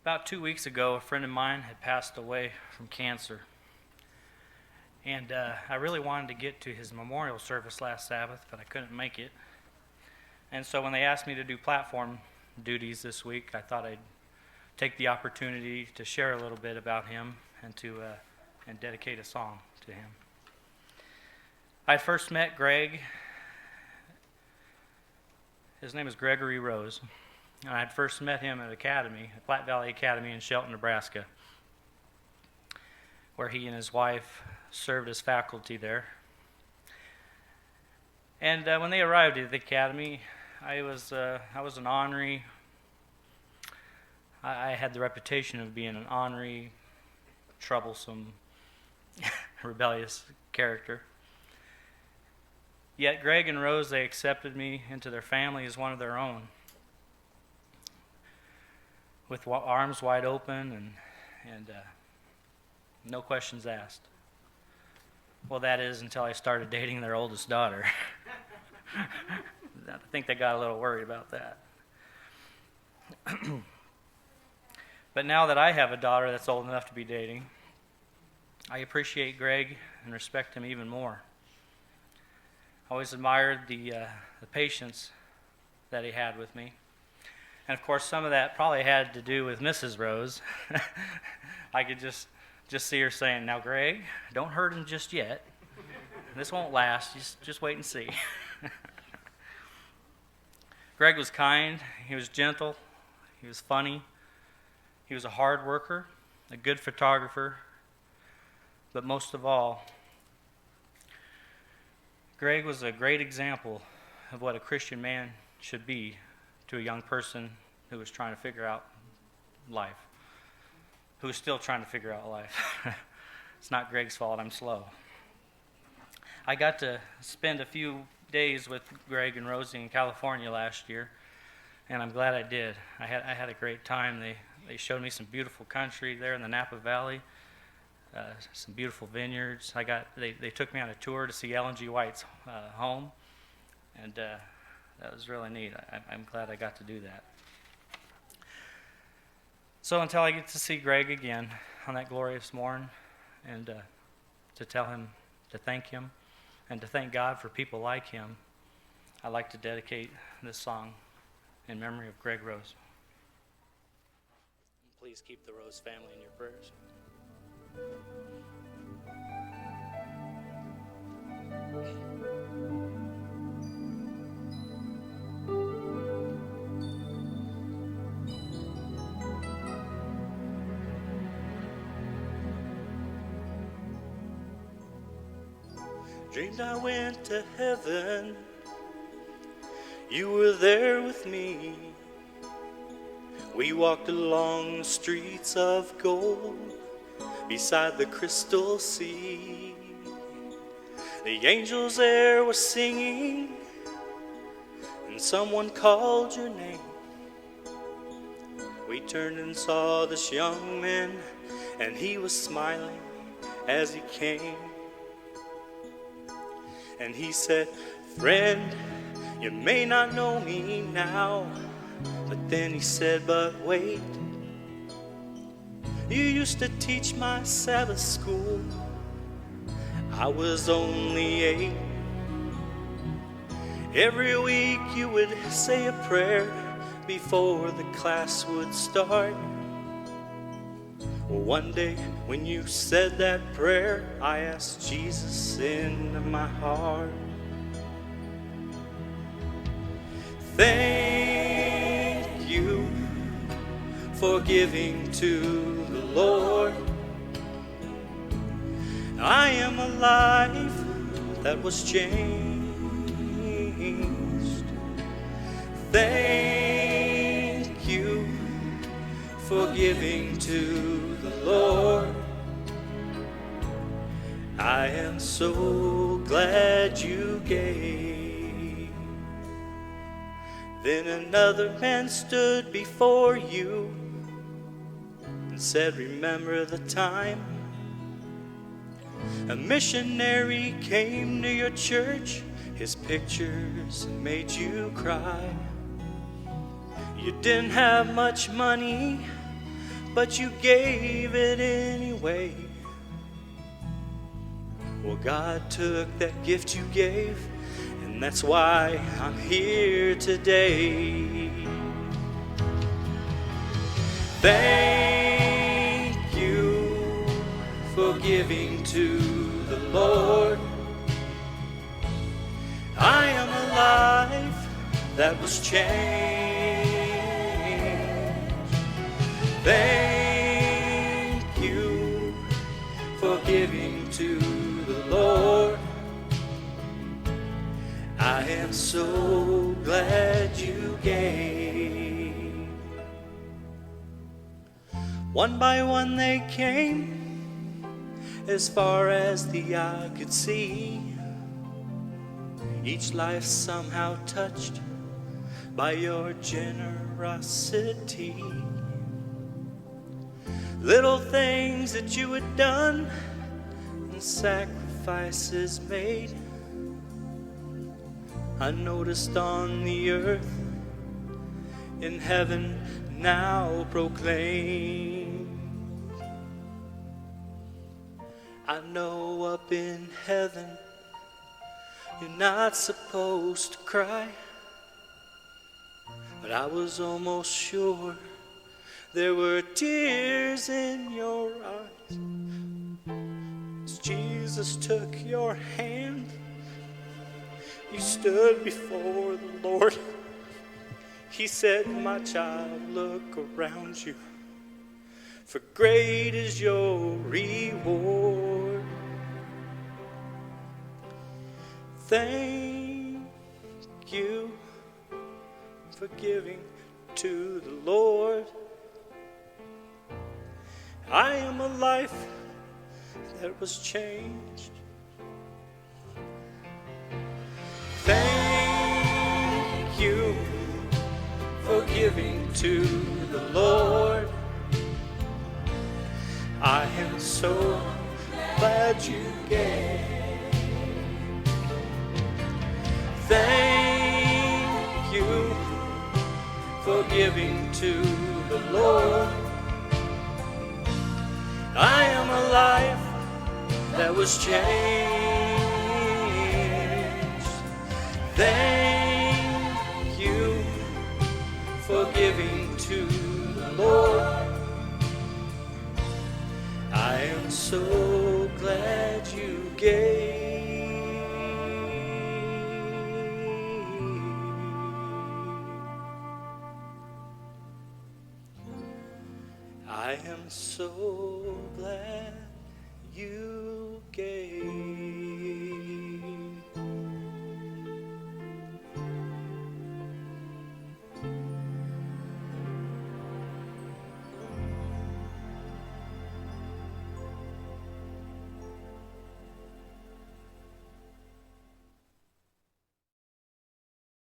About 2 weeks ago, a friend of mine had passed away from cancer. And I really wanted to get to his memorial service last Sabbath, but I couldn't make it. And so when they asked me to do platform duties this week, I thought I'd take the opportunity to share a little bit about him and to dedicate a song to him. I first met Greg. His name is Gregory Rose. And I had first met him at Academy, Platte Valley Academy in Shelton, Nebraska, where he and his wife served as faculty there. And when they arrived at the Academy, I was an ornery. I had the reputation of being an ornery, troublesome, rebellious character. Yet Greg and Rose, they accepted me into their family as one of their own, with arms wide open and no questions asked. Well, that is until I started dating their oldest daughter. I think they got a little worried about that. But now that I have a daughter that's old enough to be dating, I appreciate Greg and respect him even more. I always admired the patience that he had with me. And of course, some of that probably had to do with Mrs. Rose. I could just see her saying, "Now, Greg, don't hurt him just yet. This won't last. Just wait and see." Greg was kind. He was gentle. He was funny. He was a hard worker, a good photographer. But most of all, Greg was a great example of what a Christian man should be to a young person who was trying to figure out life, who is still trying to figure out life. It's not Greg's fault I'm slow. I got to spend a few days with Greg and Rosie in California last year, and I'm glad I did. I had a great time. They showed me some beautiful country there in the Napa Valley, some beautiful vineyards. They took me on a tour to see Ellen G. White's home, and that was really neat. I'm glad I got to do that. So until I get to see Greg again on that glorious morn, and to tell him, to thank him, and to thank God for people like him, I'd like to dedicate this song in memory of Greg Rose. Please keep the Rose family in your prayers. Dreamed I went to heaven, you were there with me. We walked along the streets of gold, beside the crystal sea. The angels there were singing, and someone called your name. We turned and saw this young man, and he was smiling as he came. And he said, "Friend, you may not know me now." But then he said, "But wait, you used to teach my Sabbath school. I was only 8. Every week you would say a prayer before the class would start. Well, one day when you said that prayer, I asked Jesus into my heart. Thank you for giving to the Lord. I am a life that was changed. Thank you for giving to the Lord. I am so glad you gave. Then another man stood before you and said, "Remember the time a missionary came to your church? His pictures made you cry. You didn't have much money, but you gave it anyway. Well, God took that gift you gave, and that's why I'm here today. Thank you for giving to the Lord. I am a life that was changed. Thank you for giving to the Lord. I am so glad you gave. One by one they came, as far as the eye could see. Each life somehow touched by your generosity. Little things that you had done and sacrifices made, I noticed on the earth, in heaven now proclaim. I know up in heaven you're not supposed to cry, but I was almost sure there were tears in your eyes. As Jesus took your hand, you stood before the Lord. He said, my child, look around you, for great is your reward. Thank you for giving to the Lord. I am a life that was changed. Thank you for giving to the Lord. I am so glad you gave. Thank you for giving to the Lord. I am a life that was changed. Thank you for giving to the Lord. I am so glad you gave. I am so glad you